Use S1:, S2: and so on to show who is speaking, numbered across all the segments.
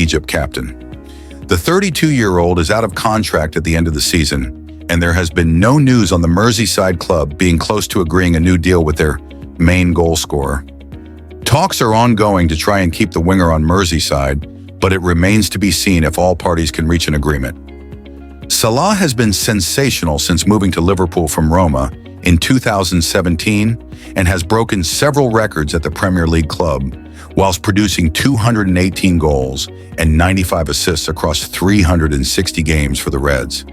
S1: Egypt captain. The 32-year-old is out of contract at the end of the season, and there has been no news on the Merseyside club being close to agreeing a new deal with their main goal scorer. Talks are ongoing to try and keep the winger on Merseyside, but it remains to be seen if all parties can reach an agreement. Salah has been sensational since moving to Liverpool from Roma in 2017 and has broken several records at the Premier League club, whilst producing 218 goals and 95 assists across 360 games for the Reds.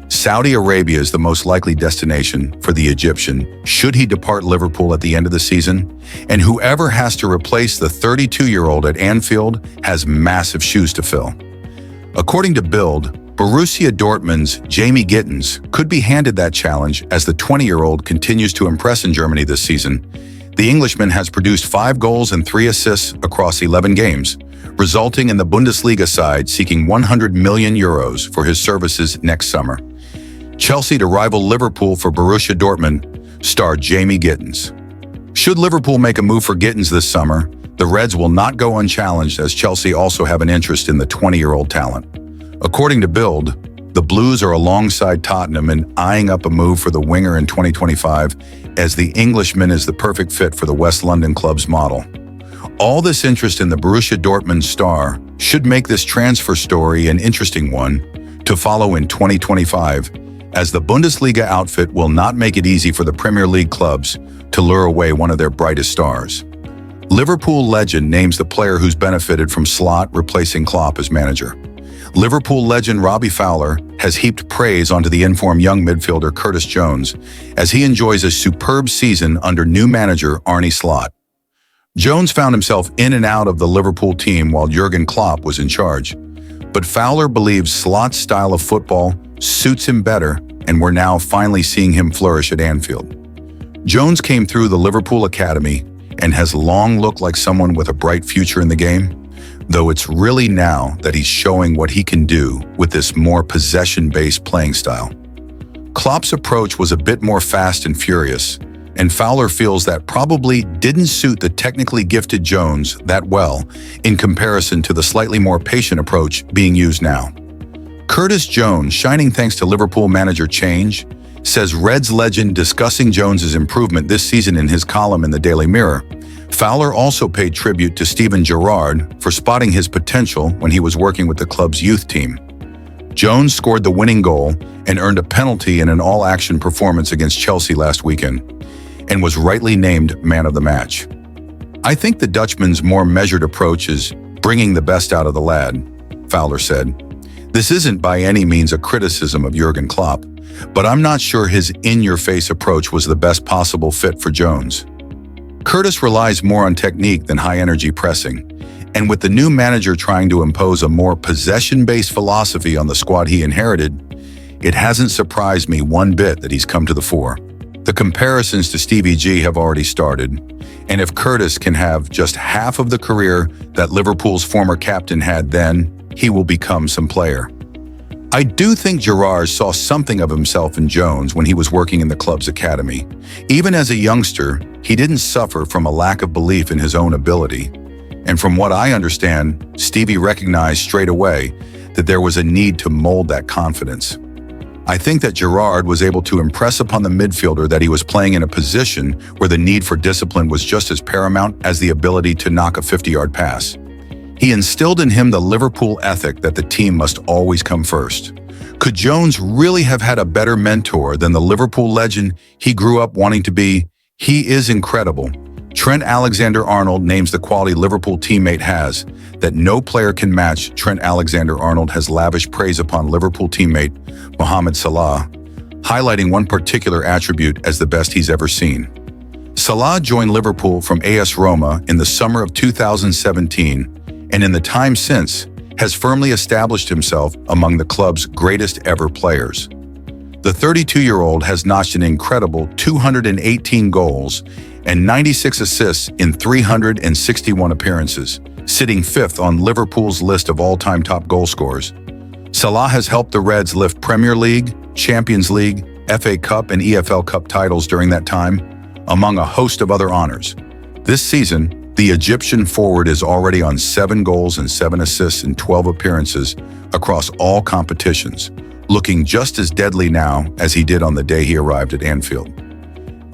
S1: Saudi Arabia is the most likely destination for the Egyptian should he depart Liverpool at the end of the season, and whoever has to replace the 32-year-old at Anfield has massive shoes to fill. According to Bild, Borussia Dortmund's Jamie Gittens could be handed that challenge as the 20-year-old continues to impress in Germany this season. The Englishman has produced 5 goals and 3 assists across 11 games, resulting in the Bundesliga side seeking €100 million for his services next summer. Chelsea to rival Liverpool for Borussia Dortmund star Jamie Gittens. Should Liverpool make a move for Gittens this summer, the Reds will not go unchallenged, as Chelsea also have an interest in the 20-year-old talent. According to Bild, the Blues are alongside Tottenham in eyeing up a move for the winger in 2025, as the Englishman is the perfect fit for the West London club's model. All this interest in the Borussia Dortmund star should make this transfer story an interesting one to follow in 2025, as the Bundesliga outfit will not make it easy for the Premier League clubs to lure away one of their brightest stars. Liverpool legend names the player who's benefited from Slot replacing Klopp as manager. Liverpool legend Robbie Fowler has heaped praise onto the informed young midfielder Curtis Jones as he enjoys a superb season under new manager Arne Slot. Jones found himself in and out of the Liverpool team while Jurgen Klopp was in charge, but Fowler believes Slot's style of football suits him better, and we're now finally seeing him flourish at Anfield. Jones came through the Liverpool academy and has long looked like someone with a bright future in the game, though it's really now that he's showing what he can do with this more possession-based playing style. Klopp's approach was a bit more fast and furious, and Fowler feels that probably didn't suit the technically gifted Jones that well in comparison to the slightly more patient approach being used now. Curtis Jones, shining thanks to Liverpool manager change, says Reds legend discussing Jones's improvement this season in his column in the Daily Mirror. Fowler also paid tribute to Steven Gerrard for spotting his potential when he was working with the club's youth team. Jones scored the winning goal and earned a penalty in an all-action performance against Chelsea last weekend, and was rightly named man of the match. I think the Dutchman's more measured approach is bringing the best out of the lad, Fowler said. This isn't by any means a criticism of Jurgen Klopp, but I'm not sure his in-your-face approach was the best possible fit for Jones. Curtis relies more on technique than high-energy pressing, and with the new manager trying to impose a more possession-based philosophy on the squad he inherited, it hasn't surprised me one bit that he's come to the fore. The comparisons to Stevie G have already started, and if Curtis can have just half of the career that Liverpool's former captain had then, he will become some player. I do think Gerrard saw something of himself in Jones when he was working in the club's academy. Even as a youngster, he didn't suffer from a lack of belief in his own ability. And from what I understand, Stevie recognized straight away that there was a need to mold that confidence. I think that Gerrard was able to impress upon the midfielder that he was playing in a position where the need for discipline was just as paramount as the ability to knock a 50-yard pass. He instilled in him the Liverpool ethic that the team must always come first. Could Jones really have had a better mentor than the Liverpool legend he grew up wanting to be? He is incredible. Trent Alexander-Arnold names the quality Liverpool teammate has that no player can match. Trent Alexander-Arnold has lavished praise upon Liverpool teammate Mohamed Salah, highlighting one particular attribute as the best he's ever seen. Salah joined Liverpool from AS Roma in the summer of 2017, and in the time since, has firmly established himself among the club's greatest ever players. The 32-year-old has notched an incredible 218 goals and 96 assists in 361 appearances, sitting fifth on Liverpool's list of all-time top goal scorers. Salah has helped the Reds lift Premier League, Champions League, FA Cup and EFL Cup titles during that time, among a host of other honors. This season, The Egyptian forward is already on 7 goals and 7 assists in 12 appearances across all competitions, looking just as deadly now as he did on the day he arrived at Anfield.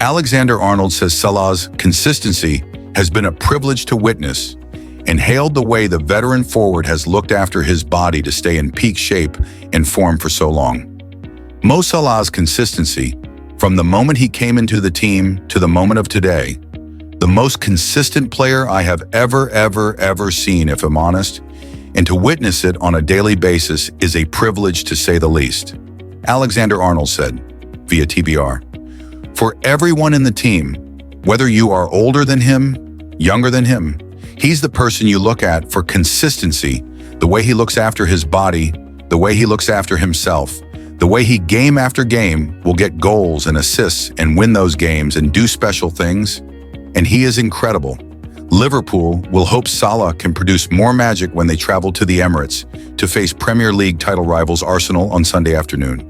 S1: Alexander-Arnold says Salah's consistency has been a privilege to witness and hailed the way the veteran forward has looked after his body to stay in peak shape and form for so long. Mo Salah's consistency, from the moment he came into the team to the moment of today, the most consistent player I have ever seen, if I'm honest, and to witness it on a daily basis is a privilege to say the least. Alexander-Arnold said, via TBR, "For everyone in the team, whether you are older than him, younger than him, he's the person you look at for consistency, the way he looks after his body, the way he looks after himself, the way he game after game will get goals and assists and win those games and do special things. And he is incredible. Liverpool will hope Salah can produce more magic when they travel to the Emirates to face Premier League title rivals Arsenal on Sunday afternoon."